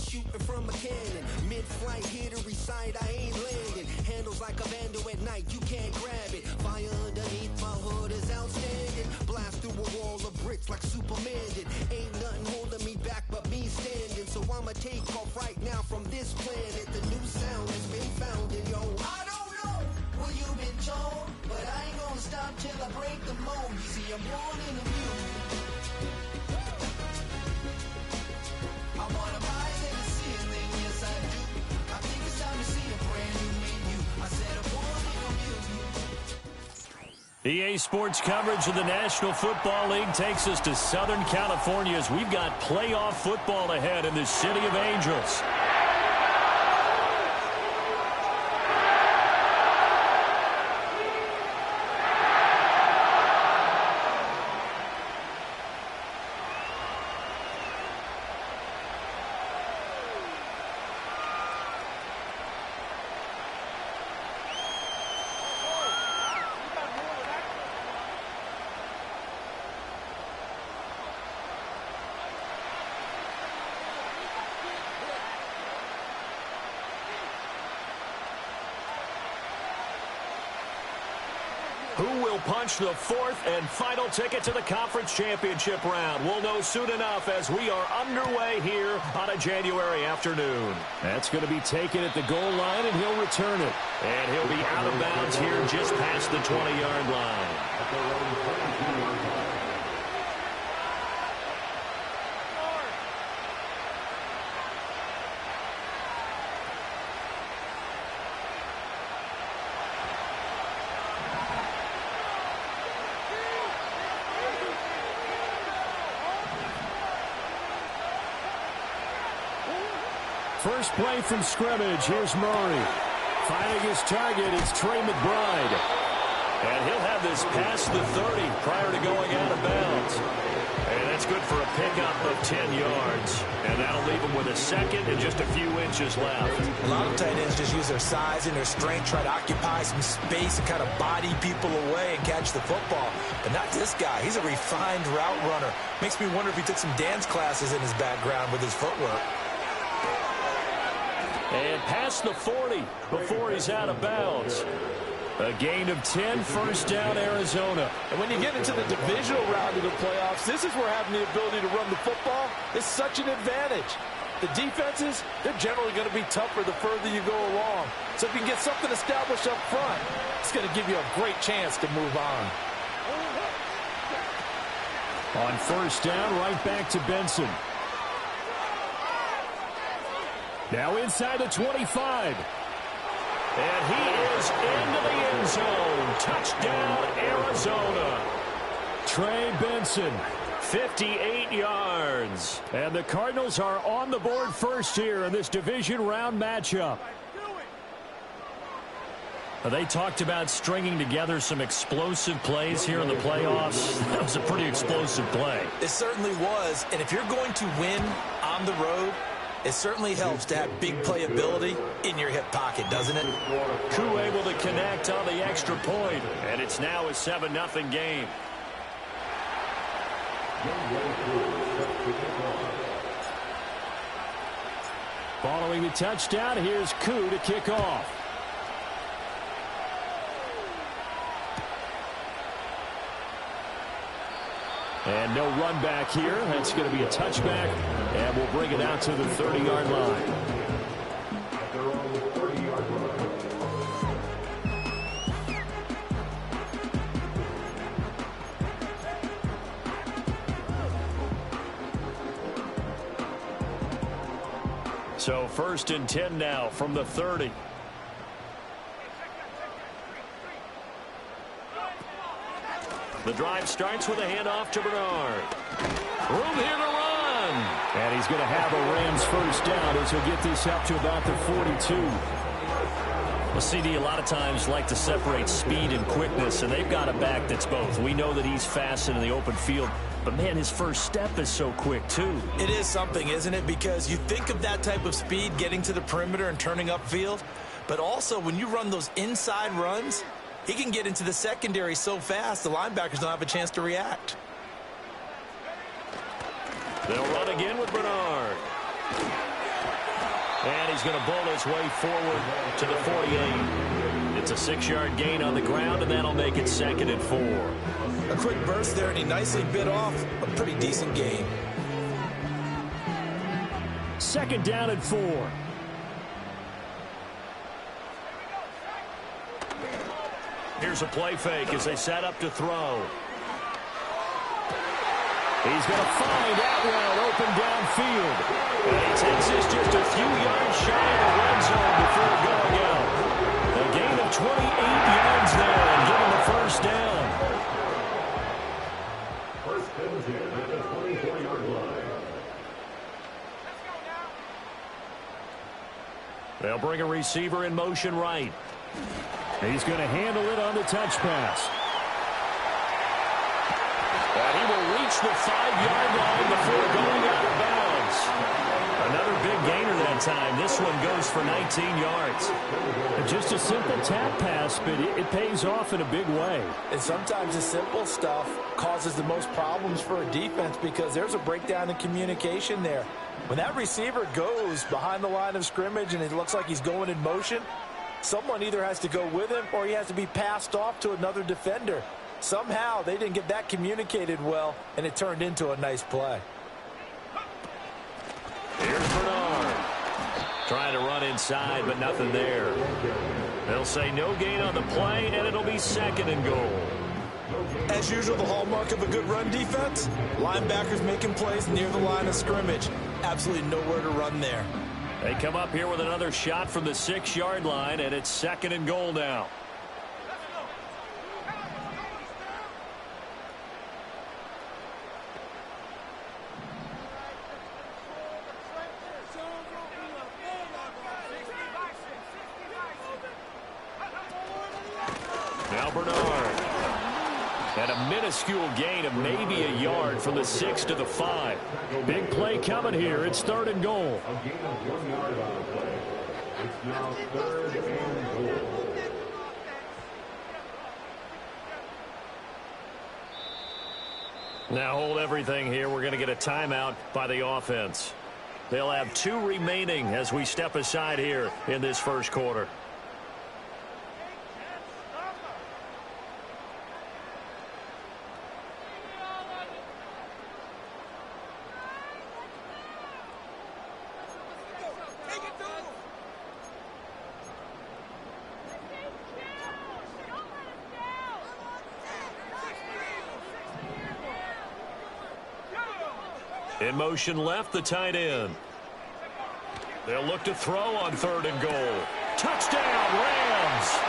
shooting from a cannon. Mid-flight, here to recite, I ain't landing. Handles like a vandal at night, you can't grab it. Fire underneath my hood is outstanding. Blast through a wall of bricks like Superman did. Ain't nothing holding me back but me standing. So I'ma take off right now from this planet. The new sound has been found in yo. I don't know what you've been told, but I ain't gonna stop till I break the mold. You see, I'm born in the music. I wanna rise in the ceiling, yes I do. I think it's time to see a brand new menu. I said I'm born in the music. EA Sports coverage of the National Football League takes us to Southern California as we've got playoff football ahead in the City of Angels. Who will punch the fourth and final ticket to the conference championship round? We'll know soon enough as we are underway here on a January afternoon. That's going to be taken at the goal line, and he'll return it. And he'll be out of bounds here just past the 20-yard line. First play from scrimmage. Here's Murray. Finding his target, it's Trey McBride. And he'll have this past the 30 prior to going out of bounds. And that's good for a pickup of 10 yards. And that'll leave him with a second and just a few inches left. A lot of tight ends just use their size and their strength, try to occupy some space and kind of body people away and catch the football. But not this guy. He's a refined route runner. Makes me wonder if he took some dance classes in his background with his footwork. And past the 40 before he's out of bounds. A gain of 10, first down, Arizona. And when you get into the divisional round of the playoffs, this is where having the ability to run the football is such an advantage. The defenses, they're generally going to be tougher the further you go along. So if you can get something established up front, it's going to give you a great chance to move on. On first down, right back to Benson. Now inside the 25. And he is into the end zone. Touchdown, Arizona. Trey Benson, 58 yards. And the Cardinals are on the board first here in this division round matchup. They talked about stringing together some explosive plays here in the playoffs. That was a pretty explosive play. It certainly was. And if you're going to win on the road, it certainly helps to have big playability in your hip pocket, doesn't it? Koo able to connect on the extra point, and it's now a 7-0 game. Following the touchdown, here's Koo to kick off. And no run back here. That's going to be a touchback, and we'll bring it out to the 30-yard line. So 1st and 10 now from the 30. The drive starts with a handoff to Bernard. Room here to run. And he's going to have a Rams first down as he'll get this up to about the 42. Well, CD, a lot of times like to separate speed and quickness, and they've got a back that's both. We know that he's fast in the open field, but, man, his first step is so quick, too. It is something, isn't it? Because you think of that type of speed getting to the perimeter and turning upfield, but also when you run those inside runs, he can get into the secondary so fast the linebackers don't have a chance to react. They'll run again with Bernard. And he's going to bull his way forward to the 48. It's a 6-yard gain on the ground, and that'll make it 2nd and 4. A quick burst there, and he nicely bit off a pretty decent gain. 2nd down and 4. Here's a play fake as they set up to throw. He's going to find Atwell open downfield. And he takes this just a few yards shy of the red zone before going out. A gain of 28 yards there and give him the first down. First and 10 at the 24-yard line. They'll bring a receiver in motion right. He's going to handle it on the touch pass. And he will reach the 5-yard line before going out of bounds. Another big gainer that time. This one goes for 19 yards. Just a simple tap pass, but it pays off in a big way. And sometimes the simple stuff causes the most problems for a defense because there's a breakdown in communication there. When that receiver goes behind the line of scrimmage and it looks like he's going in motion, someone either has to go with him or he has to be passed off to another defender. Somehow they didn't get that communicated well, and it turned into a nice play. Here's Bernard. Trying to run inside, but nothing there. They'll say no gain on the play, and it'll be 2nd and goal. As usual, the hallmark of a good run defense, linebackers making plays near the line of scrimmage. Absolutely nowhere to run there. They come up here with another shot from the 6-yard line, and it's 2nd and goal now. Now Bernard. And a minuscule gain of maybe a yard from the 6 to the 5. Big play coming here. It's 3rd and goal. A gain of 1 yard on the play. It's now 3rd and goal. Now hold everything here. We're going to get a timeout by the offense. They'll have 2 remaining as we step aside here in this first quarter. In motion left, the tight end. They'll look to throw on 3rd and goal. Touchdown, Rams!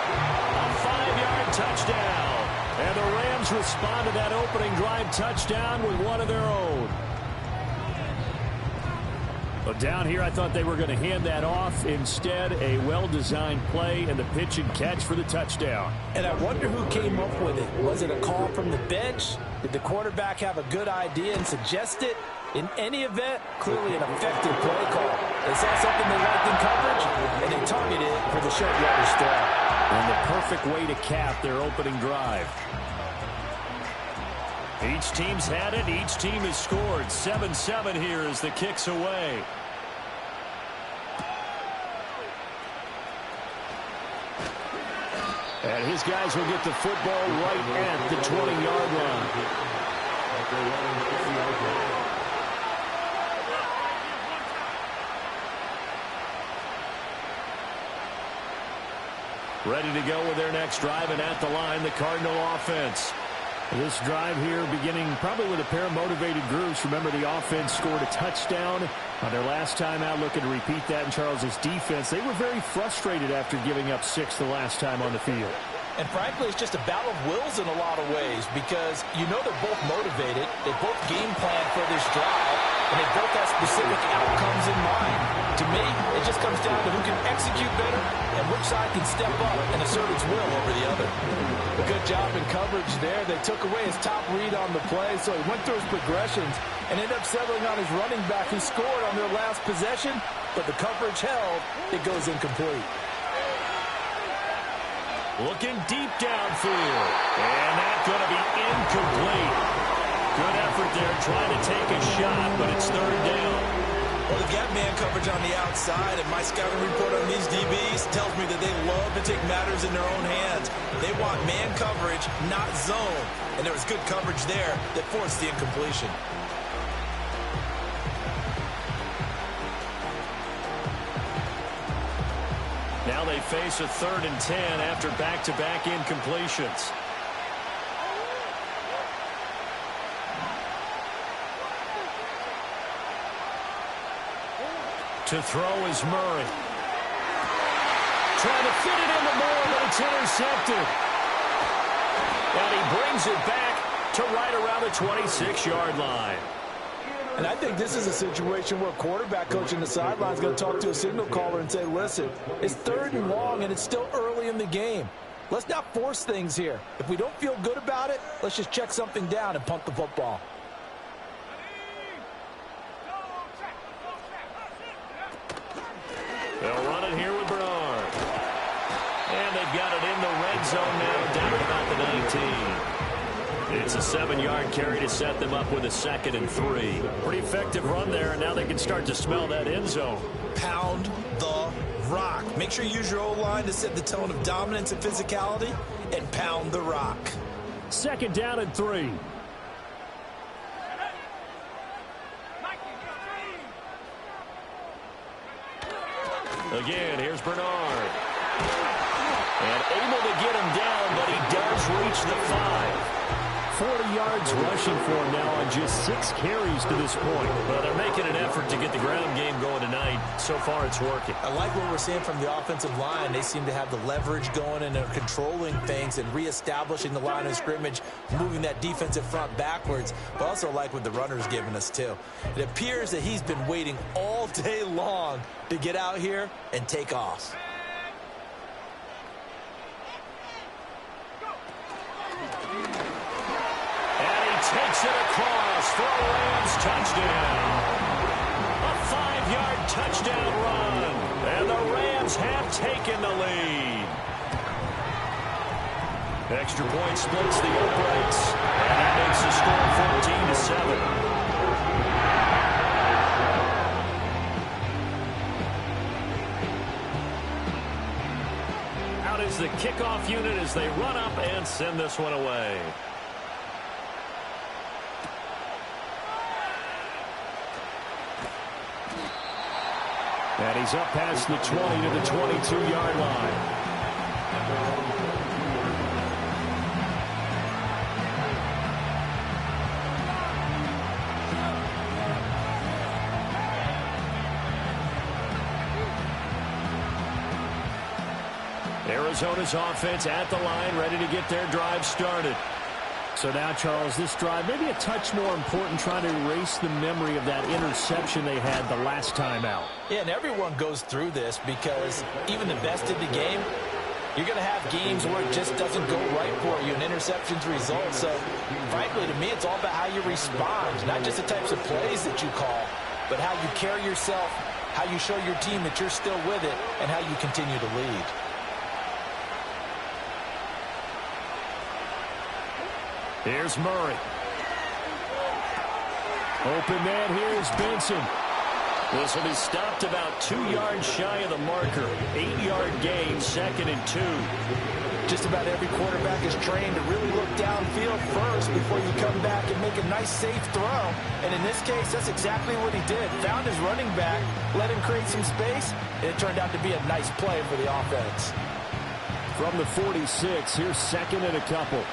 A 5-yard touchdown. And the Rams respond to that opening drive touchdown with one of their own. But down here, I thought they were going to hand that off. Instead, a well-designed play and the pitch and catch for the touchdown. And I wonder who came up with it. Was it a call from the bench? Did the quarterback have a good idea and suggest it? In any event, clearly an effective play call. They saw something they liked in coverage, and they targeted it for the short yardage throw. And the perfect way to cap their opening drive. Each team's had it. Each team has scored. 7-7 here as the kick's away. And his guys will get the football right at the 20-yard line. Ready to go with their next drive, and at the line, the Cardinal offense. This drive here beginning probably with a pair of motivated groups. Remember, the offense scored a touchdown on their last time out, looking to repeat that in Charles's defense. They were very frustrated after giving up 6 the last time on the field. And frankly, it's just a battle of wills in a lot of ways because you know they're both motivated. They both game plan for this drive, and they both have specific outcomes in mind. To me, it just comes down to who can execute better and which side can step up and assert its will over the other. Good job in coverage there. They took away his top read on the play, so he went through his progressions and ended up settling on his running back who scored on their last possession, but the coverage held. It goes incomplete. Looking deep downfield. And that's going to be incomplete. Good effort there trying to take a shot, but it's 3rd down. Well, they've got man coverage on the outside, and my scouting report on these DBs tells me that they love to take matters in their own hands. They want man coverage, not zone. And there was good coverage there that forced the incompletion. Now they face a 3rd and 10 after back-to-back incompletions. To throw is Murray. Trying to fit it into Moore, but it's intercepted. And he brings it back to right around the 26-yard line. And I think this is a situation where a quarterback coach in the sideline is going to talk to a signal caller and say, listen, it's 3rd and long and it's still early in the game. Let's not force things here. If we don't feel good about it, let's just check something down and punt the football. They'll run it here with Bernard. And they've got it in the red zone now, down at about the 19. It's a 7-yard carry to set them up with a 2nd and 3. Pretty effective run there, and now they can start to smell that end zone. Pound the rock. Make sure you use your O-line to set the tone of dominance and physicality, and pound the rock. 2nd down and 3. Again, here's Bernard. And able to get him down, but he does reach the 5. 40 yards rushing for him now on just 6 carries to this point. Well, they're making an effort to get the ground game going tonight. So far, it's working. I like what we're seeing from the offensive line. They seem to have the leverage going, and they're controlling things and reestablishing the line of scrimmage, moving that defensive front backwards. But I also like what the runner's giving us, too. It appears that he's been waiting all day long to get out here and take off. Takes it across for a Rams touchdown. A 5-yard touchdown run. And the Rams have taken the lead. Extra point splits the uprights. And that makes the score 14-7. Out is the kickoff unit as they run up and send this one away. And he's up past the 20 to the 22-yard line. Arizona's offense at the line, ready to get their drive started. So now, Charles, this drive maybe a touch more important, trying to erase the memory of that interception they had the last time out. Yeah, and everyone goes through this because even the best in the game, you're going to have games where it just doesn't go right for you, and interceptions result. So, frankly, to me, it's all about how you respond, not just the types of plays that you call, but how you carry yourself, how you show your team that you're still with it, and how you continue to lead. Here's Murray. Open man, here's Benson. This will be stopped about 2 yards shy of the marker. 8-yard gain, 2nd and 2. Just about every quarterback is trained to really look downfield first before you come back and make a nice, safe throw. And in this case, that's exactly what he did. Found his running back, let him create some space, and it turned out to be a nice play for the offense. From the 46, here's 2nd and a couple.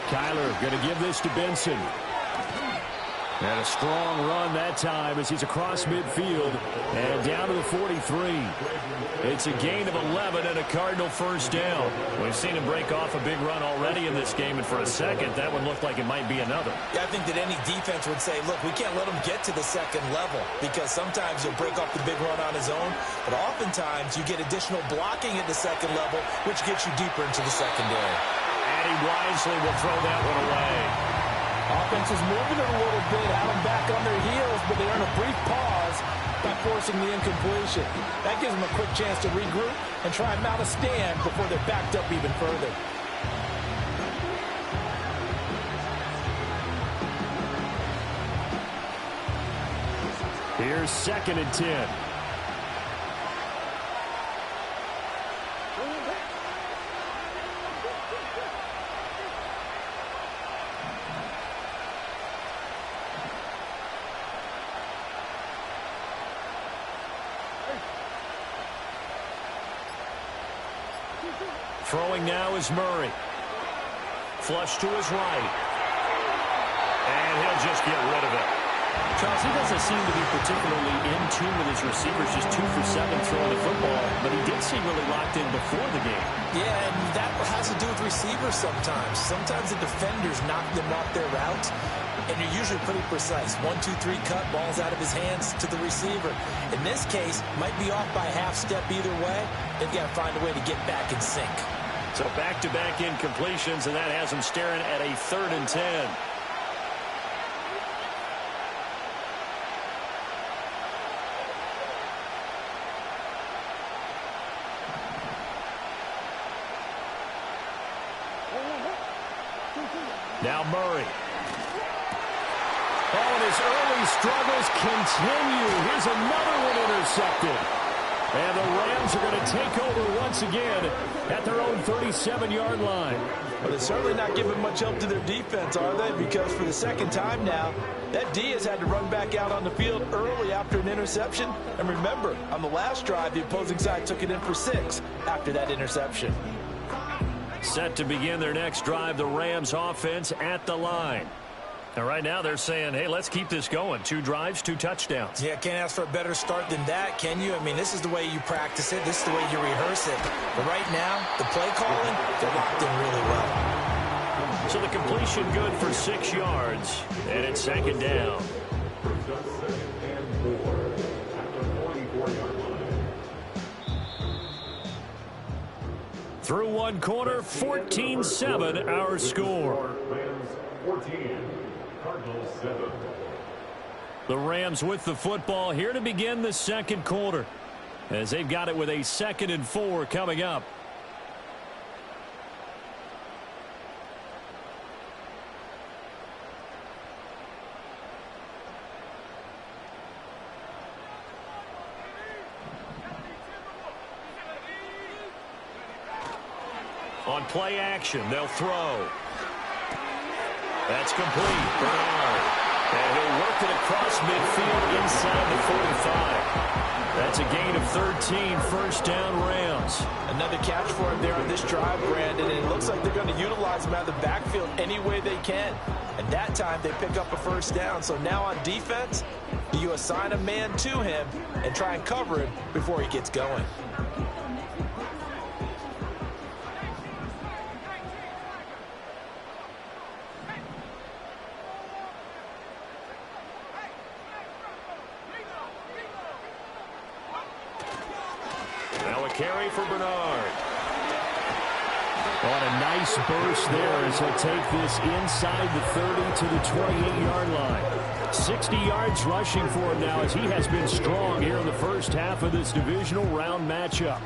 Kyler going to give this to Benson. And a strong run that time as he's across midfield and down to the 43. It's a gain of 11 and a Cardinal first down. We've seen him break off a big run already in this game, and for a second, that one looked like it might be another. Yeah, I think that any defense would say, look, we can't let him get to the second level because sometimes he'll break off the big run on his own, but oftentimes you get additional blocking at the second level, which gets you deeper into the secondary. And he wisely will throw that one away. Offense is moving it a little bit, had them back on their heels, but they earn a brief pause by forcing the incompletion. That gives them a quick chance to regroup and try and mount a stand before they're backed up even further. Here's 2nd and 10. Throwing now is Murray. Flush to his right. And he'll just get rid of it. Charles, he doesn't seem to be particularly in tune with his receivers, just 2 for 7 throwing the football, but he did seem really locked in before the game. Yeah, and that has to do with receivers sometimes. Sometimes the defenders knock them off their route, and you're usually pretty precise. 1, 2, 3 cut, ball's out of his hands to the receiver. In this case, might be off by half step either way. They've got to find a way to get back in sync. So back-to-back incompletions, and that has him staring at a 3rd and 10. Now Murray. Oh, and his early struggles continue. Here's another one intercepted. And the Rams are going to take over once again at their own 37-yard line. But it's certainly not giving much help to their defense, are they? Because for the 2nd time now, that D has had to run back out on the field early after an interception. And remember, on the last drive, the opposing side took it in for 6 after that interception. Set to begin their next drive, the Rams offense at the line. And right now they're saying, hey, let's keep this going. 2 drives, 2 touchdowns. Yeah, can't ask for a better start than that, can you? I mean, this is the way you practice it. This is the way you rehearse it. But right now, the play calling, they're locked in really well. So the completion good for 6 yards, and it's 2nd down. Through one quarter, 14-7 our score. 14, Cardinals 7. The Rams with the football here to begin the 2nd quarter, as they've got it with a 2nd and 4 coming up. On play action, they'll throw. That's complete. Bernard. And he'll work it across midfield inside the 45. That's a gain of 13, 1st down Rams. Another catch for him there on this drive, Brandon, and it looks like they're going to utilize him out of the backfield any way they can. And that time they pick up a 1st down. So now on defense, you assign a man to him and try and cover him before he gets going. Carry for Bernard. On a nice burst there as he'll take this inside the 30 to the 28-yard line. 60 yards rushing for him now as he has been strong here in the first half of this divisional round matchup.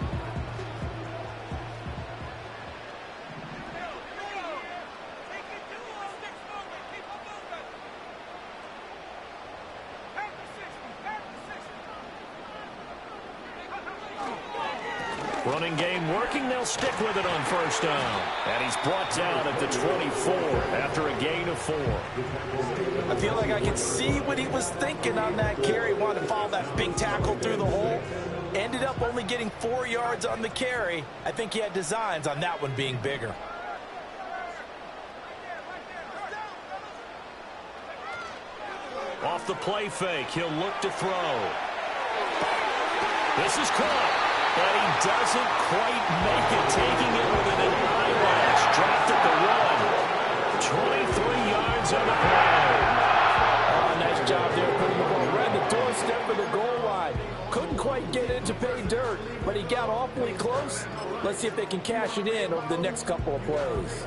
Running game working. They'll stick with it on 1st down. And he's brought down at the 24 after a gain of 4. I feel like I can see what he was thinking on that carry. Wanted to follow that big tackle through the hole. Ended up only getting 4 yards on the carry. I think he had designs on that one being bigger. Off the play fake, he'll look to throw. This is caught. And he doesn't quite make it, taking it within an eyelash. Dropped at the 1. 23 yards on the play. Oh, nice job there putting the ball right at the doorstep of the goal line. Couldn't quite get it to pay dirt, but he got awfully close. Let's see if they can cash it in over the next couple of plays.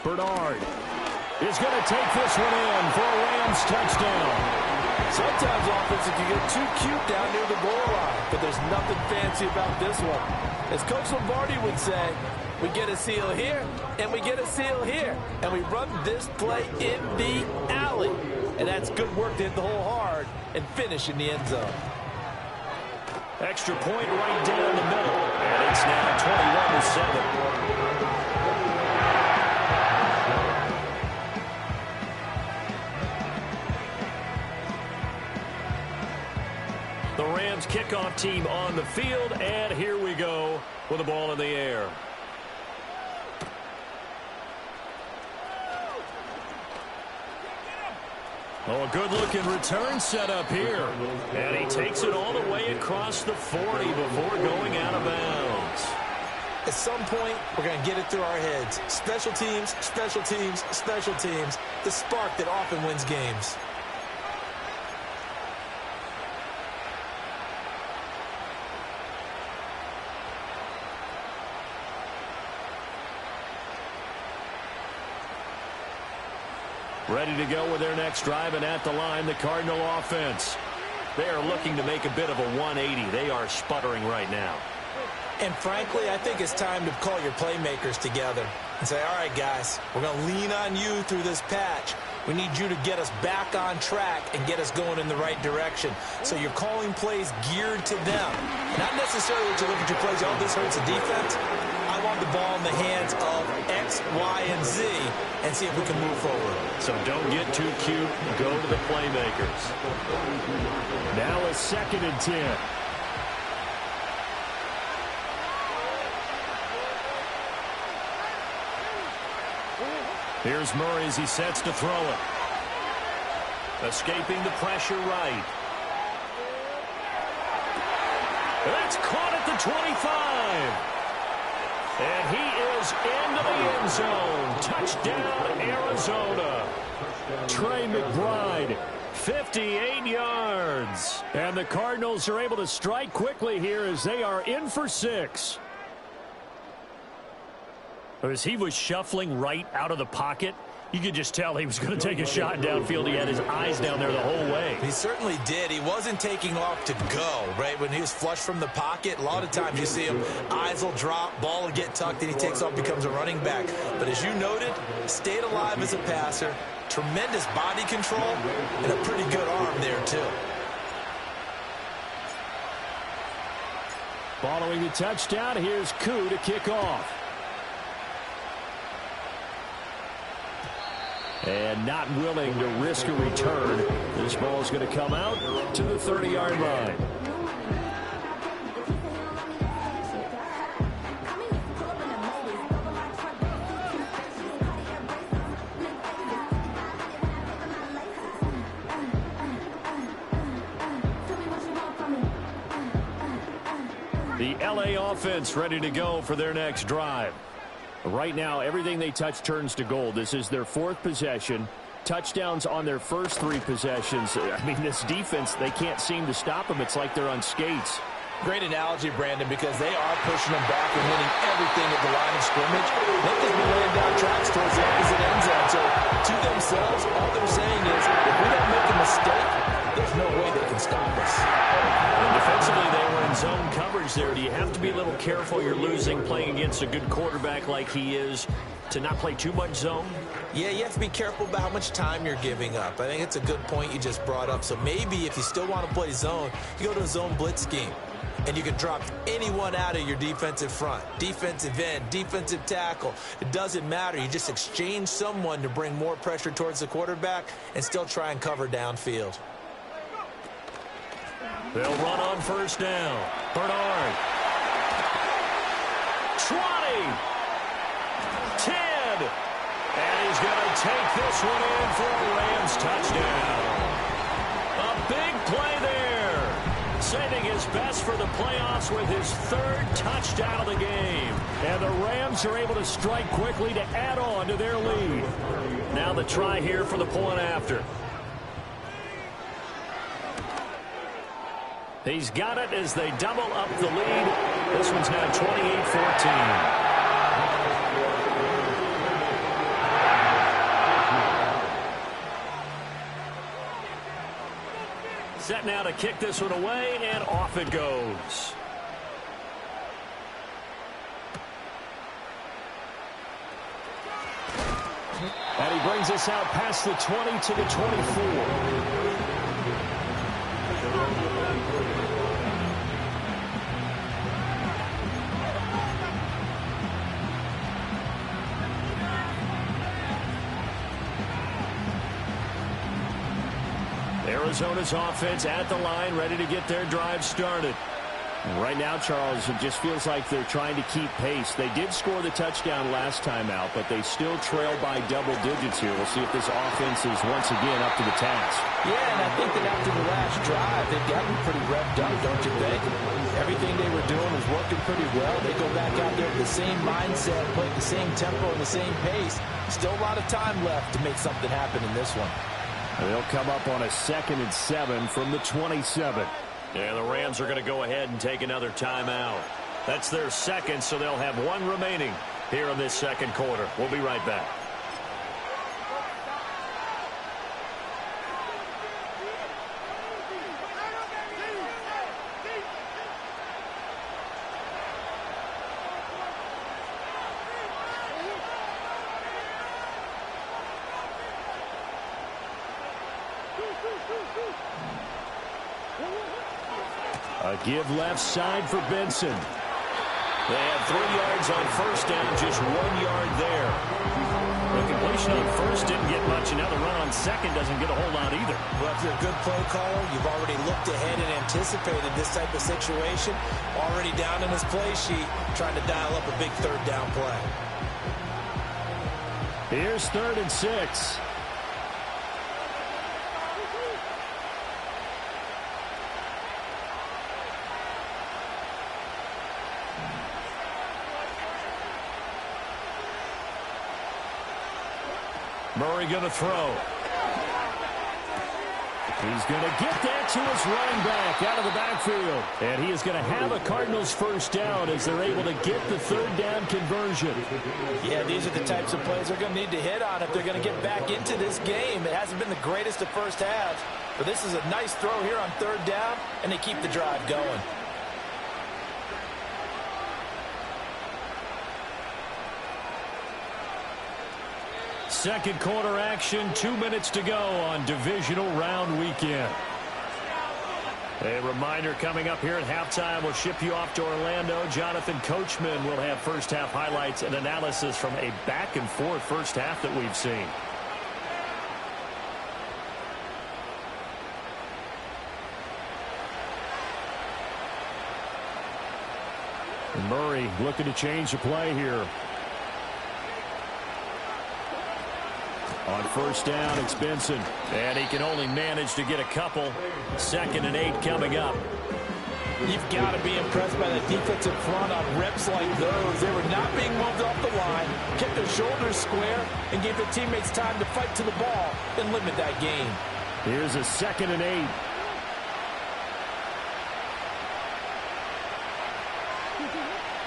Bernard is going to take this one in for a Rams touchdown. Sometimes offense can get too cute down near the goal line, but there's nothing fancy about this one. As Coach Lombardi would say, we get a seal here, and we get a seal here, and we run this play in the alley. And that's good work to hit the hole hard and finish in the end zone. Extra point right down the middle, and it's now 21-7. The Rams kickoff team on the field, and here we go with the ball in the air. Oh, a good-looking return set up here. And he takes it all the way across the 40 before going out of bounds. At some point, we're going to get it through our heads. Special teams, special teams, special teams. The spark that often wins games. Ready to go with their next drive, and at the line, the Cardinal offense. They are looking to make a bit of a 180. They are sputtering right now. And frankly, I think it's time to call your playmakers together and say, all right, guys, we're going to lean on you through this patch. We need you to get us back on track and get us going in the right direction. So you're calling plays geared to them. Not necessarily that you look at your plays, oh, this hurts the defense. I want the ball in the hands of X, Y, and Z and see if we can move forward. So don't get too cute. Go to the playmakers. Now a 2nd and 10. Here's Murray as he sets to throw it. Escaping the pressure right. That's caught at the 25. And he is into the end zone. Touchdown, Arizona. Trey McBride, 58 yards. And the Cardinals are able to strike quickly here as they are in for 6. As he was shuffling right out of the pocket, you could just tell he was going to take a shot downfield. He had his eyes down there the whole way. He certainly did. He wasn't taking off to go, right? When he was flush from the pocket, a lot of times you see him, eyes will drop, ball will get tucked, and he takes off, becomes a running back. But as you noted, stayed alive as a passer, tremendous body control, and a pretty good arm there, too. Following the touchdown, here's Koo to kick off. And not willing to risk a return. This ball is going to come out to the 30-yard line. The LA offense ready to go for their next drive. Right now, everything they touch turns to gold. This is their 4th possession. Touchdowns on their first 3 possessions. I mean, this defense, they can't seem to stop them. It's like they're on skates. Great analogy, Brandon, because they are pushing them back and winning everything at the line of scrimmage. They've just been laying down tracks towards the opposite end zone. So, to themselves, all they're saying is, if we don't make a mistake, there's no way they can stop us. And defensively, they were in zone coverage there. Do you have to be a little careful you're losing playing against a good quarterback like he is to not play too much zone? Yeah, you have to be careful about how much time you're giving up. I think it's a good point you just brought up. So maybe if you still want to play zone, you go to a zone blitz scheme. And you can drop anyone out of your defensive front. Defensive end, defensive tackle. It doesn't matter. You just exchange someone to bring more pressure towards the quarterback and still try and cover downfield. They'll run on first down. Bernard. 20. 10. And he's going to take this one in for a Rams touchdown. A big play there. Saving his best for the playoffs with his 3rd touchdown of the game. And the Rams are able to strike quickly to add on to their lead. Now the try here for the point after. He's got it as they double up the lead. This one's now 28-14. Set now to kick this one away, and off it goes. And he brings us out past the 20 to the 24. Arizona's offense at the line, ready to get their drive started. Right now, Charles, it just feels like they're trying to keep pace. They did score the touchdown last time out, but they still trail by double digits here. We'll see if this offense is once again up to the task. Yeah, and I think that after the last drive, they've gotten pretty revved up, don't you think? Everything they were doing was working pretty well. They go back out there with the same mindset, play the same tempo and the same pace. Still a lot of time left to make something happen in this one. They'll come up on a 2nd and 7 from the 27. Yeah, the Rams are going to go ahead and take another timeout. That's their second, so they'll have one remaining here in this second quarter. We'll be right back. A give left side for Benson. They have 3 yards on first down, just 1 yard there. The completion on first didn't get much, and now the run on second doesn't get a whole lot either. Well, if you're a good play caller, you've already looked ahead and anticipated this type of situation. Already down in his play sheet, trying to dial up a big third down play. Here's 3rd and 6. Murray going to throw. He's going to get that to his running back out of the backfield. And he is going to have a Cardinals first down as they're able to get the 3rd down conversion. Yeah, these are the types of plays they're going to need to hit on if they're going to get back into this game. It hasn't been the greatest of first halves, but this is a nice throw here on 3rd down, and they keep the drive going. Second quarter action, 2 minutes to go on divisional round weekend. A reminder coming up here at halftime, we'll ship you off to Orlando. Jonathan Coachman will have first half highlights and analysis from a back and forth first half that we've seen. Murray looking to change the play here. On first down, it's Benson. And he can only manage to get a couple. 2nd and 8 coming up. You've got to be impressed by the defensive front on reps like those. They were not being moved off the line, kept their shoulders square, and gave their teammates time to fight to the ball and limit that gain. Here's a 2nd and 8.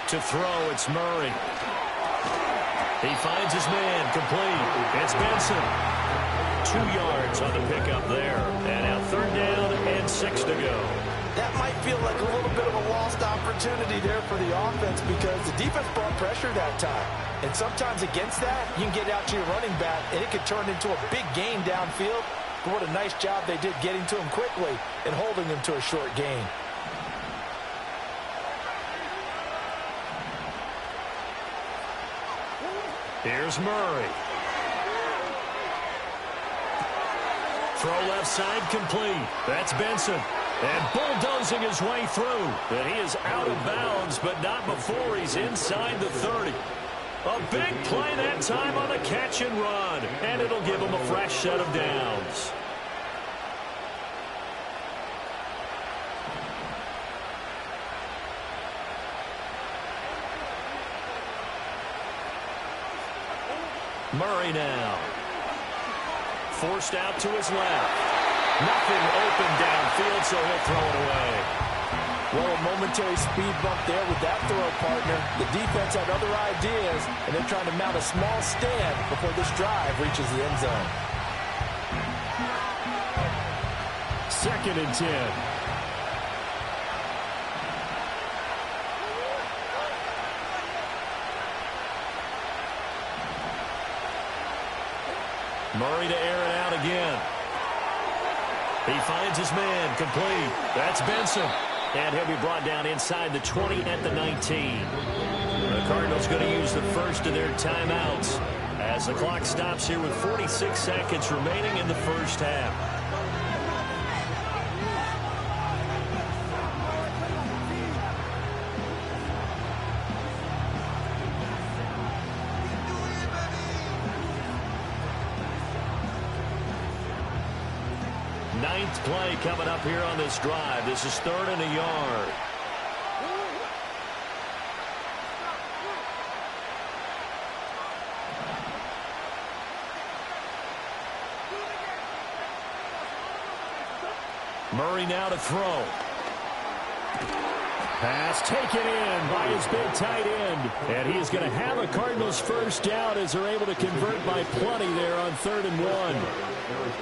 To throw, it's Murray. He finds his man, complete. It's Benson. 2 yards on the pickup there. And now 3rd down and 6 to go. That might feel like a little bit of a lost opportunity there for the offense because the defense brought pressure that time. And sometimes against that, you can get out to your running back, and it could turn into a big gain downfield. But what a nice job they did getting to him quickly and holding him to a short gain. Here's Murray. Throw left side complete. That's Benson. And bulldozing his way through. And he is out of bounds, but not before he's inside the 30. A big play that time on a catch and run. And it'll give him a fresh set of downs. Murray now. Forced out to his left. Nothing open downfield, so he'll throw it away. Well, a momentary speed bump there with that throw, partner. The defense had other ideas, and they're trying to mount a small stand before this drive reaches the end zone. 2nd and 10. Murray to air it out again. He finds his man, complete. That's Benson. And he'll be brought down inside the 20 at the 19. The Cardinals going to use the first of their timeouts as the clock stops here with 46 seconds remaining in the first half. Ninth play coming up here on this drive. This is 3rd and a yard. Murray now to throw. Pass taken in by his big tight end. And he is going to have a Cardinals first down as they're able to convert by plenty there on 3rd and 1.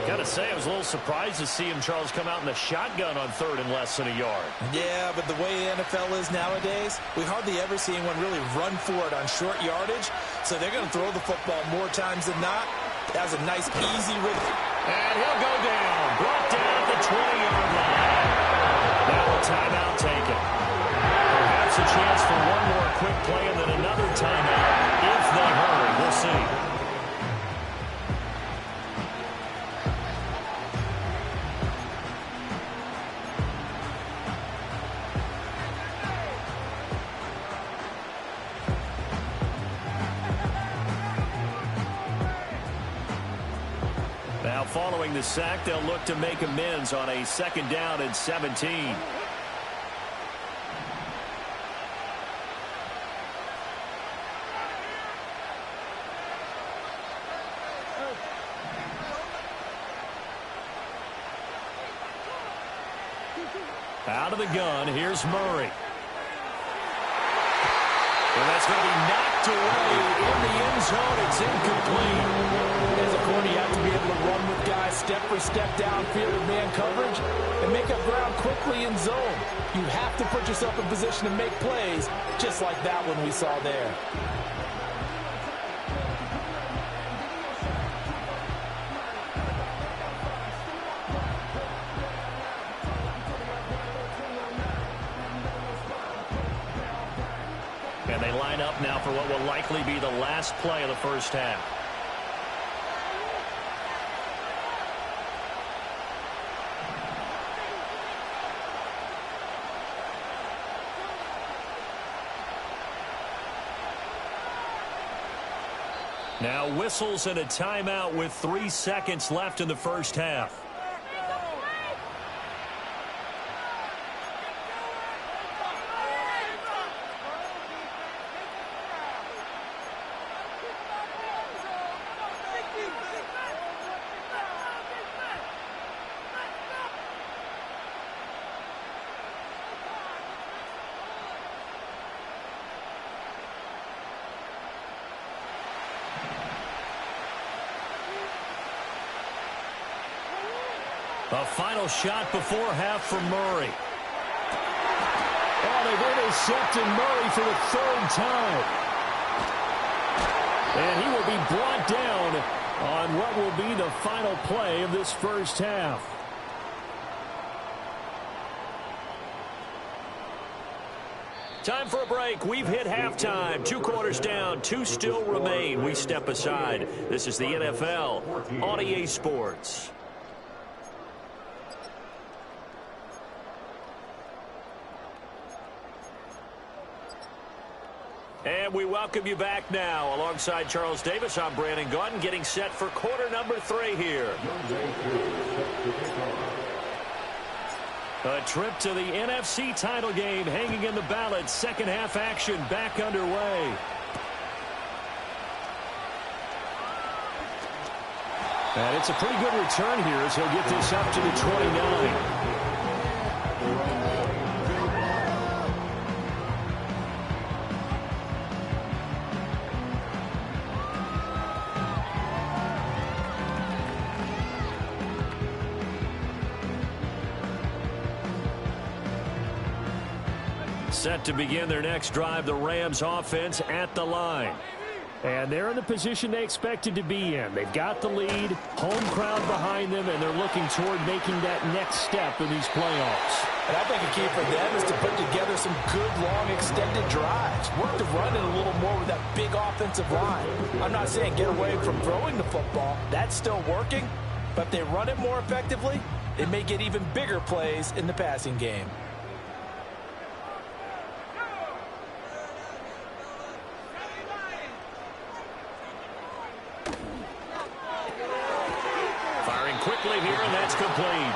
Got to say, I was a little surprised to see him, Charles, come out in the shotgun on 3rd and less than a yard. Yeah, but the way the NFL is nowadays, we hardly ever see anyone really run for it on short yardage. So they're going to throw the football more times than not. That was a nice, easy rhythm. And he'll go down. Brought down at the 20-yard line. Now a timeout taken. Perhaps a chance for one more quick play and then another timeout if they hurry. We'll see. Now following the sack, they'll look to make amends on a 2nd down and 17. Out of the gun, here's Murray. And that's going to be knocked away in the end zone. It's incomplete. As a corner, you have to be able to run with guys step for step downfield with man coverage and make up ground quickly in zone. You have to put yourself in position to make plays, just like that one we saw there. And they line up now for what will likely be the last play of the first half. Now whistles and a timeout with 3 seconds left in the first half. A final shot before half from Murray. Oh, they've intercepted Murray for the 3rd time. And he will be brought down on what will be the final play of this first half. Time for a break. We've hit halftime. 2 quarters down. 2 still remain. We step aside. This is the NFL on EA Sports. And we welcome you back now. Alongside Charles Davis, I'm Brandon Gaudin, getting set for quarter number 3 here. A trip to the NFC title game hanging in the balance. Second half action back underway. And it's a pretty good return here as he'll get this up to the 29. Set to begin their next drive, the Rams offense at the line. And they're in the position they expected to be in. They've got the lead, home crowd behind them, and they're looking toward making that next step in these playoffs. And I think a key for them is to put together some good, long, extended drives. Work the run in a little more with that big offensive line. I'm not saying get away from throwing the football. That's still working. But if they run it more effectively, they may get even bigger plays in the passing game. Quickly here, and that's complete.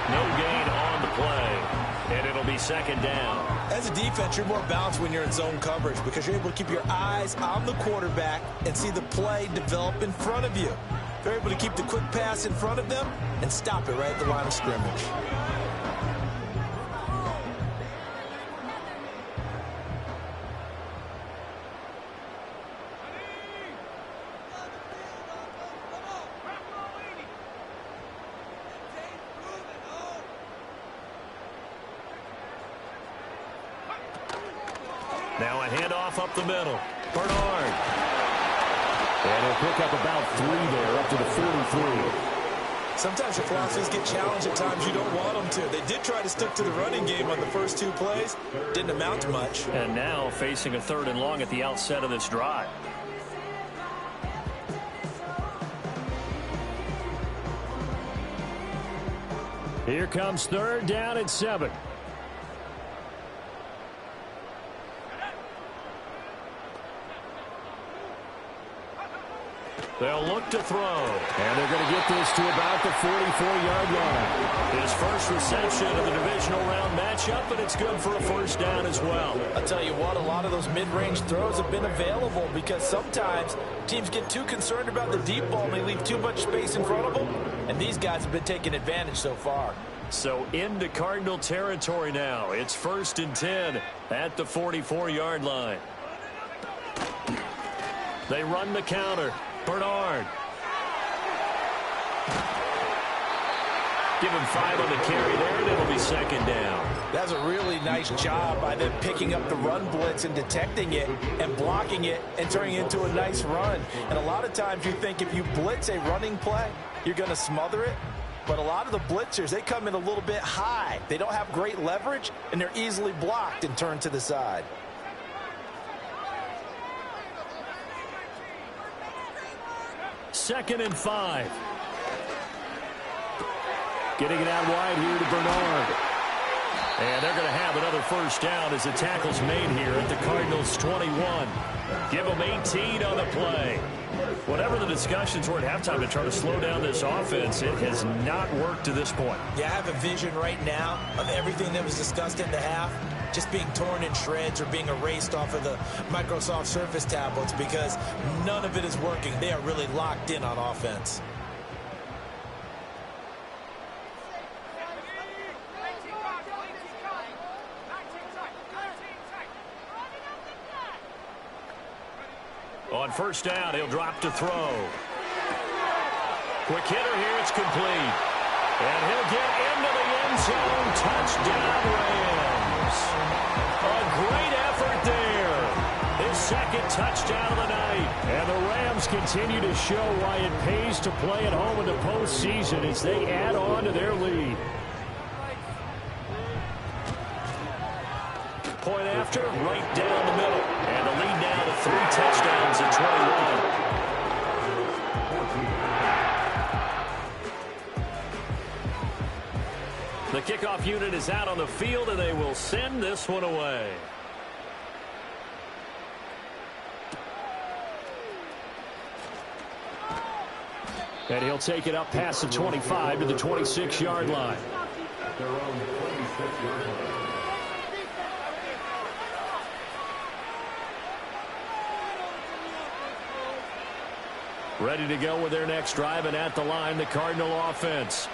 No gain on the play, and it'll be second down. As a defense, you're more balanced when you're in zone coverage because you're able to keep your eyes on the quarterback and see the play develop in front of you. They're able to keep the quick pass in front of them and stop it right at the line of scrimmage. Now a handoff up the middle. Bernard. And he'll pick up about 3 there, up to the 43. Sometimes your philosophies get challenged at times you don't want them to. They did try to stick to the running game on the first 2 plays. Didn't amount to much. And now facing a 3rd and long at the outset of this drive. Here comes 3rd down and 7. They'll look to throw. And they're going to get this to about the 44-yard line. His first reception of the divisional round matchup, and it's good for a 1st down as well. I'll tell you what, a lot of those mid-range throws have been available because sometimes teams get too concerned about the deep ball and they leave too much space in front of them. And these guys have been taking advantage so far. So into Cardinal territory now. It's 1st and 10 at the 44-yard line. They run the counter. Bernard. Give him 5 on the carry there, and it'll be 2nd down. That's a really nice job by them picking up the run blitz and detecting it and blocking it and turning it into a nice run. And a lot of times you think if you blitz a running play, you're going to smother it. But a lot of the blitzers, they come in a little bit high. They don't have great leverage, and they're easily blocked and turned to the side. Second and 5. Getting it out wide here to Bernard. And they're going to have another 1st down as the tackle's made here at the Cardinals' 21. Give them 18 on the play. Whatever the discussions were at halftime to try to slow down this offense, it has not worked to this point. Yeah, I have a vision right now of everything that was discussed in the half just being torn in shreds or being erased off of the Microsoft Surface tablets because none of it is working. They are really locked in on offense. On 1st down, he'll drop to throw. Quick hitter here, it's complete. And he'll get into the end zone. Touchdown, Rams. A great effort there. His 2nd touchdown of the night. And the Rams continue to show why it pays to play at home in the postseason as they add on to their lead. Point after, right down the middle. And the lead now to 3 touchdowns at 21. The kickoff unit is out on the field, and they will send this one away. And he'll take it up past the 25 to the 26-yard line. Their own 26-yard line. Ready to go with their next drive, and at the line, the Cardinal offense.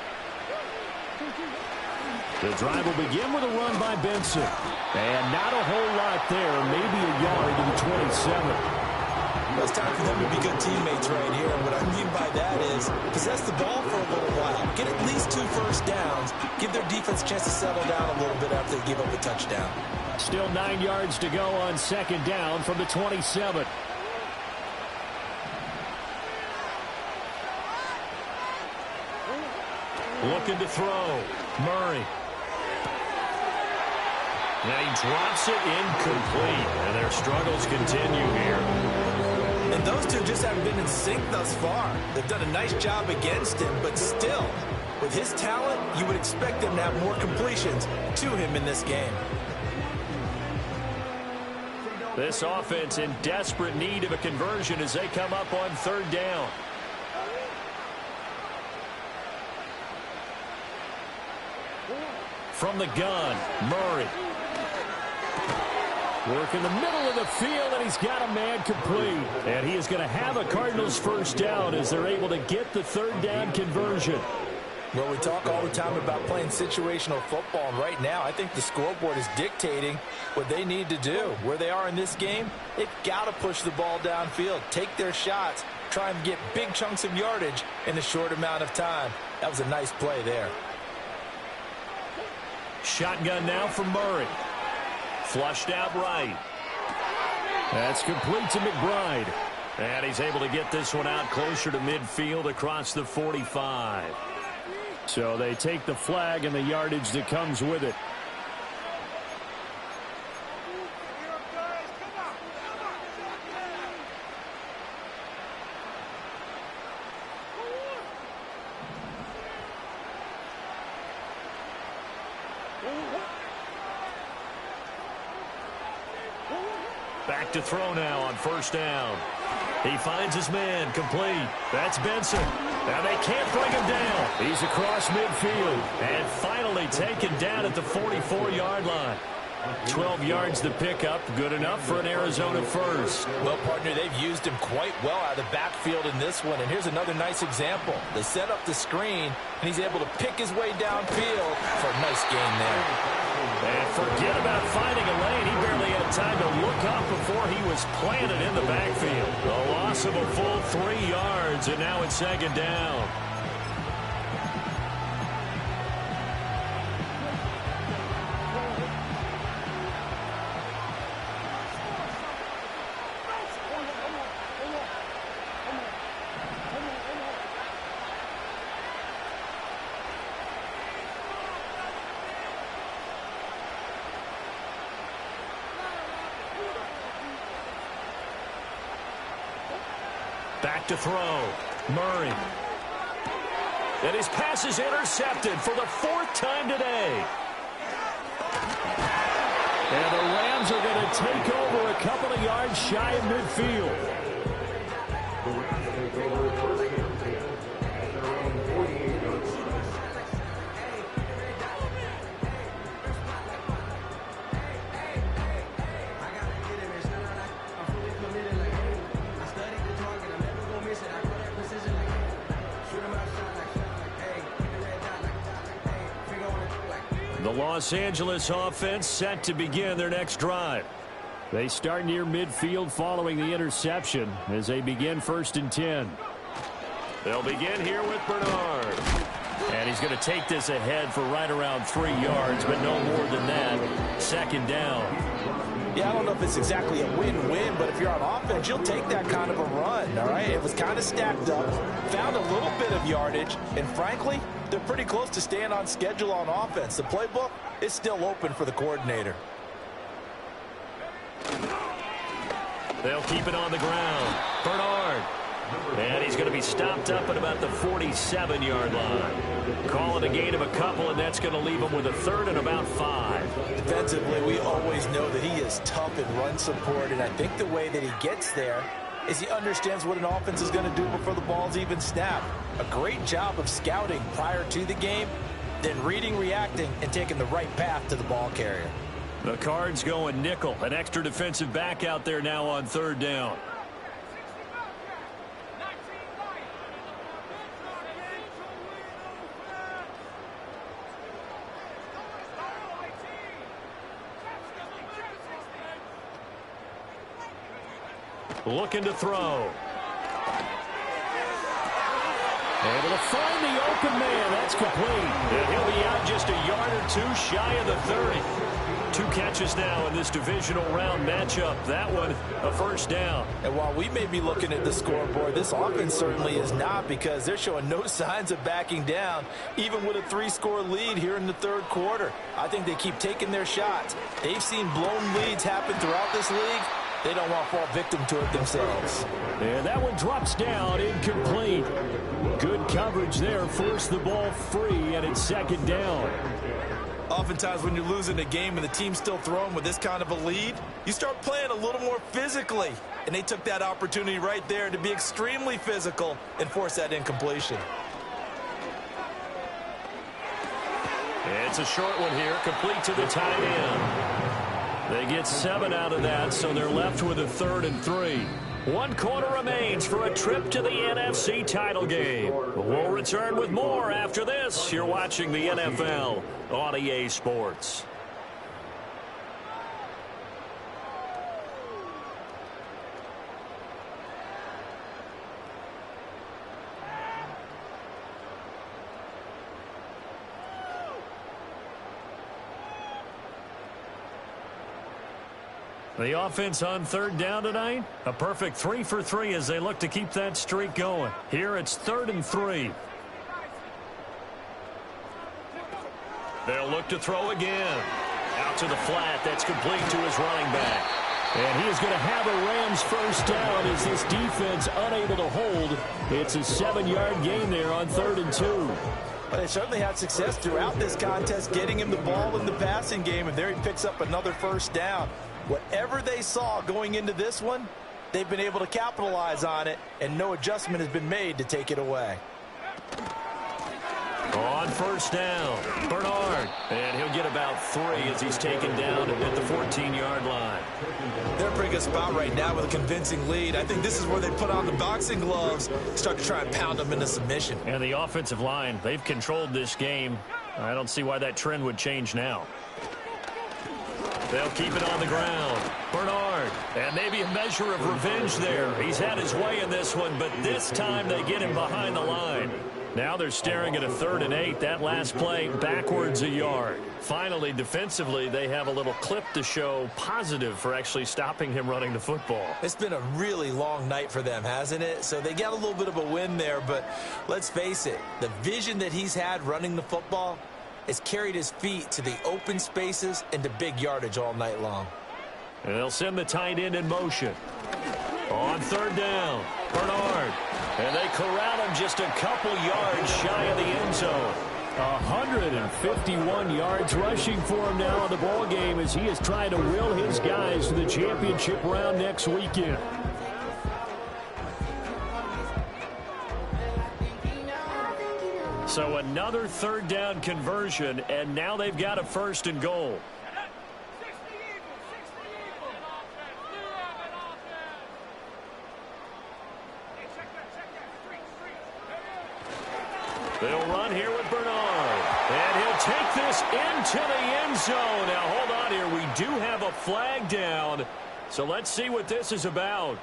The drive will begin with a run by Benson. And not a whole lot there, maybe a yard to the 27. Well, it's time for them to be good teammates right here. And what I mean by that is possess the ball for a little while. Get at least 2 first downs. Give their defense a chance to settle down a little bit after they give up a touchdown. Still 9 yards to go on second down from the 27. Looking to throw. Murray. Now he drops it incomplete, and their struggles continue here. And those two just haven't been in sync thus far. They've done a nice job against him, but still, with his talent, you would expect them to have more completions to him in this game. This offense in desperate need of a conversion as they come up on third down. From the gun, Murray. Work in the middle of the field, and he's got a man complete. And he is going to have a Cardinals first down as they're able to get the third down conversion. Well, we talk all the time about playing situational football, and right now I think the scoreboard is dictating what they need to do. Where they are in this game, they've got to push the ball downfield, take their shots, try and get big chunks of yardage in a short amount of time. That was a nice play there. Shotgun now from Murray. Flushed out right. That's complete to McBride. And he's able to get this one out closer to midfield across the 45. So they take the flag and the yardage that comes with it. Back to throw now on first down. He finds his man, complete. That's Benson. Now they can't bring him down. He's across midfield and finally taken down at the 44-yard line. 12 yards to pick up, good enough for an Arizona first. Well, partner, they've used him quite well out of the backfield in this one, and here's another nice example. They set up the screen, and he's able to pick his way downfield for a nice gain there. And forget about finding a lane. He barely had time to look up before he was planted in the backfield. A loss of a full 3 yards, and now it's second down. Back to throw. Murray. And his pass is intercepted for the 4th time today. And the Rams are going to take over a couple of yards shy of midfield. The Rams take over first and 10 at their own 48-yard line. The Los Angeles offense set to begin their next drive. They start near midfield following the interception as they begin 1st and 10. They'll begin here with Bernard. And he's going to take this ahead for right around 3 yards, but no more than that. Second down. Yeah, I don't know if it's exactly a win-win, but if you're on offense, you'll take that kind of a run, all right? It was kind of stacked up, found a little bit of yardage, and frankly, they're pretty close to staying on schedule on offense. The playbook is still open for the coordinator. They'll keep it on the ground. Bernard. And he's going to be stopped up at about the 47-yard line. Call it a gain of a couple, and that's going to leave him with a 3rd and about 5. Defensively, we always know that he is tough in run support, and I think the way that he gets there is he understands what an offense is going to do before the ball's even snapped. A great job of scouting prior to the game, then reading, reacting, and taking the right path to the ball carrier. The Cards going nickel. An extra defensive back out there now on 3rd down. looking to throw. Able to find the open man. That's complete. And he'll be out just a yard or two shy of the 30. 2 catches now in this divisional round matchup. That one, a first down. And while we may be looking at the scoreboard, this offense certainly is not, because they're showing no signs of backing down, even with a 3-score lead here in the third quarter. I think they keep taking their shots. They've seen blown leads happen throughout this league. They don't want to fall victim to it themselves. And that one drops down, incomplete. Good coverage there, forced the ball free, and it's second down. Oftentimes when you're losing a game and the team's still throwing with this kind of a lead, you start playing a little more physically. And they took that opportunity right there to be extremely physical and force that incompletion. It's a short one here, complete to the tight end. They get 7 out of that, so they're left with a 3rd and 3. 1 quarter remains for a trip to the NFC title game. We'll return with more after this. You're watching the NFL on EA Sports. The offense on 3rd down tonight, a perfect 3 for 3 as they look to keep that streak going. Here it's 3rd and 3. They'll look to throw again. Out to the flat. That's complete to his running back. And he is going to have a Rams first down as this defense unable to hold. It's a 7-yard gain there on 3rd and 2. Well, they certainly had success throughout this contest getting him the ball in the passing game, and there he picks up another first down. Whatever they saw going into this one, they've been able to capitalize on it, and no adjustment has been made to take it away. On first down, Bernard. And he'll get about 3 as he's taken down at the 14-yard line. They're in a pretty good spot right now with a convincing lead. I think this is where they put on the boxing gloves, start to try and pound them into submission. And the offensive line, they've controlled this game. I don't see why that trend would change now. They'll keep it on the ground. Bernard. And maybe a measure of revenge there. He's had his way in this one, but this time they get him behind the line. Now they're staring at a 3rd and 8. That last play backwards a yard. Finally, defensively, they have a little clip to show positive for actually stopping him running the football. It's been a really long night for them, hasn't it? So they got a little bit of a win there, but let's face it, the vision that he's had running the football has carried his feet to the open spaces and to big yardage all night long. And they'll send the tight end in motion. On 3rd down, Bernard. And they corral him just a couple yards shy of the end zone. 151 yards rushing for him now in the ball game as he is trying to will his guys to the championship round next weekend. So another 3rd down conversion, and now they've got a 1st and goal. They'll run here with Bernard. And he'll take this into the end zone. Now, hold on here. We do have a flag down. So let's see what this is about.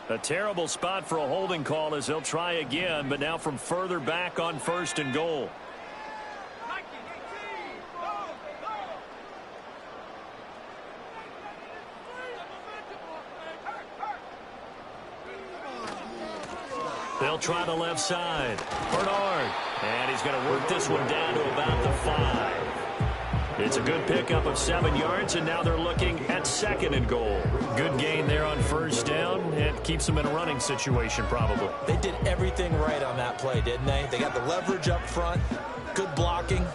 A terrible spot for a holding call as they'll try again, but now from further back on 1st and goal. They'll try the left side. Bernard. And he's going to work this one down to about the 5. It's a good pickup of 7 yards, and now they're looking at 2nd and goal. Good gain there on 1st down. It keeps them in a running situation probably. They did everything right on that play, didn't they? They got the leverage up front, good blocking,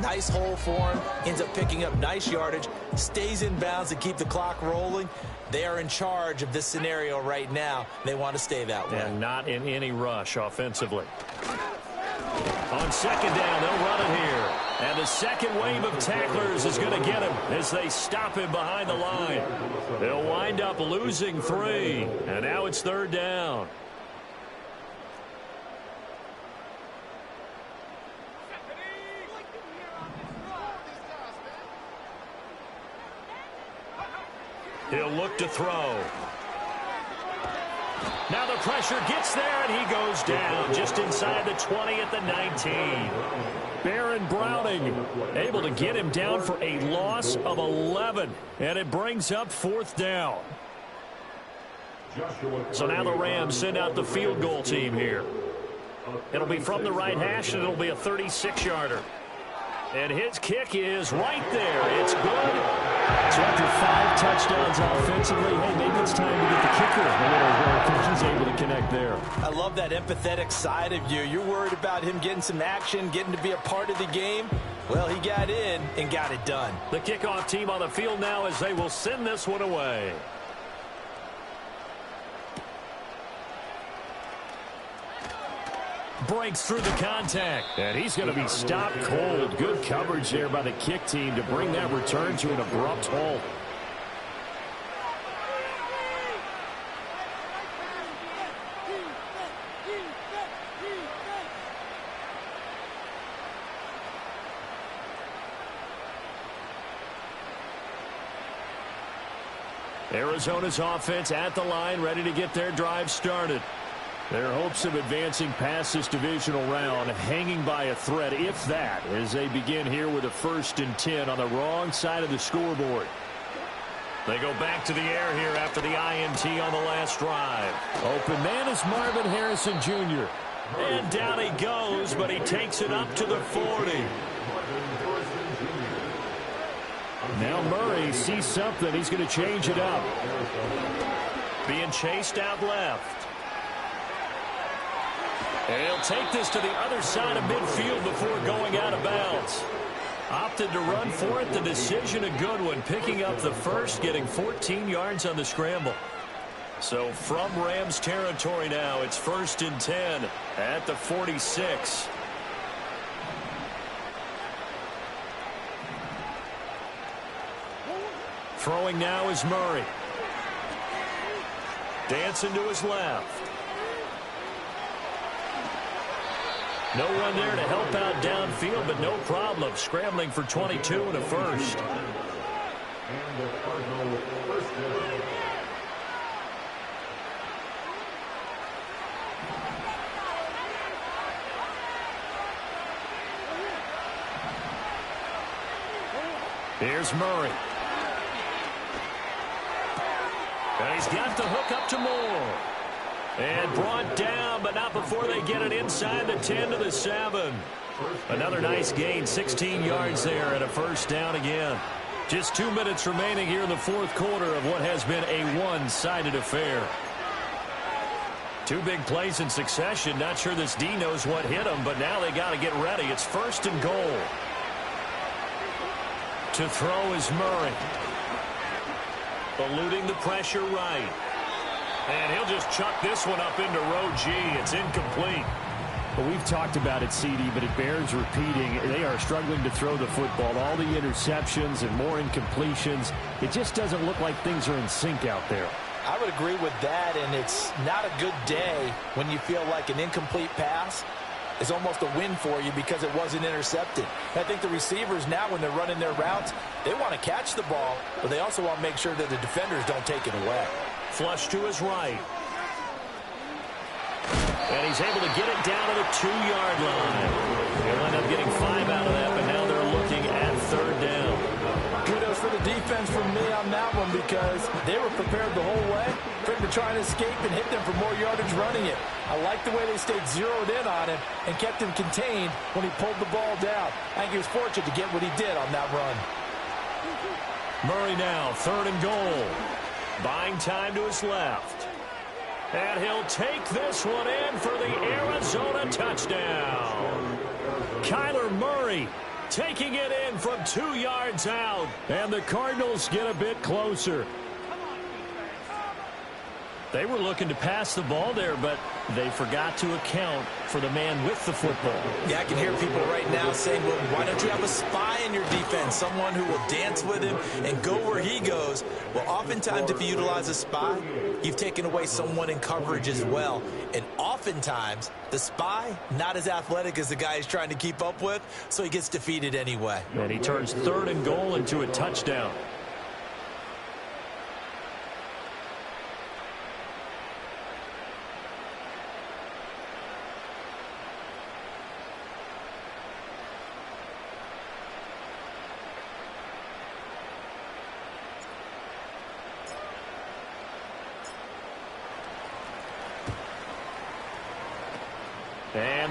nice hole for him, ends up picking up nice yardage, stays in bounds to keep the clock rolling. They are in charge of this scenario right now. They want to stay that way. And not in any rush offensively. On 2nd down, they'll run it here. And the second wave of tacklers is going to get him as they stop him behind the line. They'll wind up losing 3. And now it's 3rd down. He'll look to throw. Now the pressure gets there, and he goes down just inside the 20 at the 19. Baron Browning able to get him down for a loss of 11, and it brings up 4th down. So now the Rams send out the field goal team here. It'll be from the right hash, and it'll be a 36-yarder. And his kick is right there. It's good. So after 5 touchdowns offensively, hey, maybe it's time to get the kicker a little work, and he's able to connect there. I love that empathetic side of you. You're worried about him getting some action, getting to be a part of the game. Well, he got in and got it done. The kickoff team on the field now as they will send this one away. Breaks through the contact, and he's going to be stopped cold. Good coverage there by the kick team to bring that return to an abrupt halt. Arizona's offense at the line, ready to get their drive started. Their hopes of advancing past this divisional round hanging by a thread, if that, as they begin here with a 1st and 10 on the wrong side of the scoreboard. They go back to the air here after the INT on the last drive. Open man is Marvin Harrison Jr. And down he goes, but he takes it up to the 40. Now Murray sees something. He's going to change it up. Being chased out left. And he'll take this to the other side of midfield before going out of bounds. Opted to run for it. The decision a good one. Picking up the first, getting 14 yards on the scramble. So from Rams territory now, it's 1st and 10 at the 46. Throwing now is Murray. Dancing to his left. No one there to help out downfield, but no problem. Scrambling for 22 and a first. Here's Murray. And he's got the hook up to Moore. And brought down, but not before they get it inside the 10 to the 7. Another nice gain, 16 yards there, and a 1st down again. Just 2 minutes remaining here in the 4th quarter of what has been a one-sided affair. 2 big plays in succession. Not sure this D knows what hit them, but now they got to get ready. It's 1st and goal. To throw is Murray. Eluding the pressure right. And he'll just chuck this one up into row G. It's incomplete. Well, we've talked about it, CD, but it bears repeating. They are struggling to throw the football. All the interceptions and more incompletions. It just doesn't look like things are in sync out there. I would agree with that, and it's not a good day when you feel like an incomplete pass is almost a win for you because it wasn't intercepted. I think the receivers now, when they're running their routes, they want to catch the ball, but they also want to make sure that the defenders don't take it away. Flush to his right. And he's able to get it down to the 2-yard line. He'll end up getting 5 out of that, but now they're looking at 3rd down. Kudos for the defense from me on that one because they were prepared the whole way for him to try and escape and hit them for more yardage running it. I like the way they stayed zeroed in on him and kept him contained when he pulled the ball down. I think he was fortunate to get what he did on that run. Murray now, 3rd and goal. Buying time to his left. And he'll take this one in for the Arizona touchdown. Kyler Murray taking it in from 2 yards out. And the Cardinals get a bit closer. They were looking to pass the ball there, but they forgot to account for the man with the football. Yeah, I can hear people right now saying, well, why don't you have a spy in your defense, someone who will dance with him and go where he goes? Well, oftentimes if you utilize a spy, you've taken away someone in coverage as well. And oftentimes, the spy, not as athletic as the guy he's trying to keep up with, so he gets defeated anyway. And he turns 3rd and goal into a touchdown.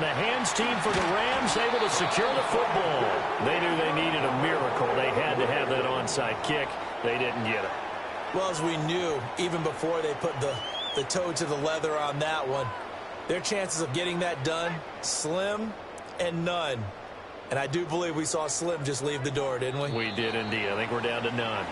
And the hands team for the Rams able to secure the football. They knew they needed a miracle. They had to have that onside kick. They didn't get it. Well, as we knew, even before they put the toe to the leather on that one, their chances of getting that done, slim and none. And I do believe we saw Slim just leave the door, didn't we? We did indeed. I think we're down to none.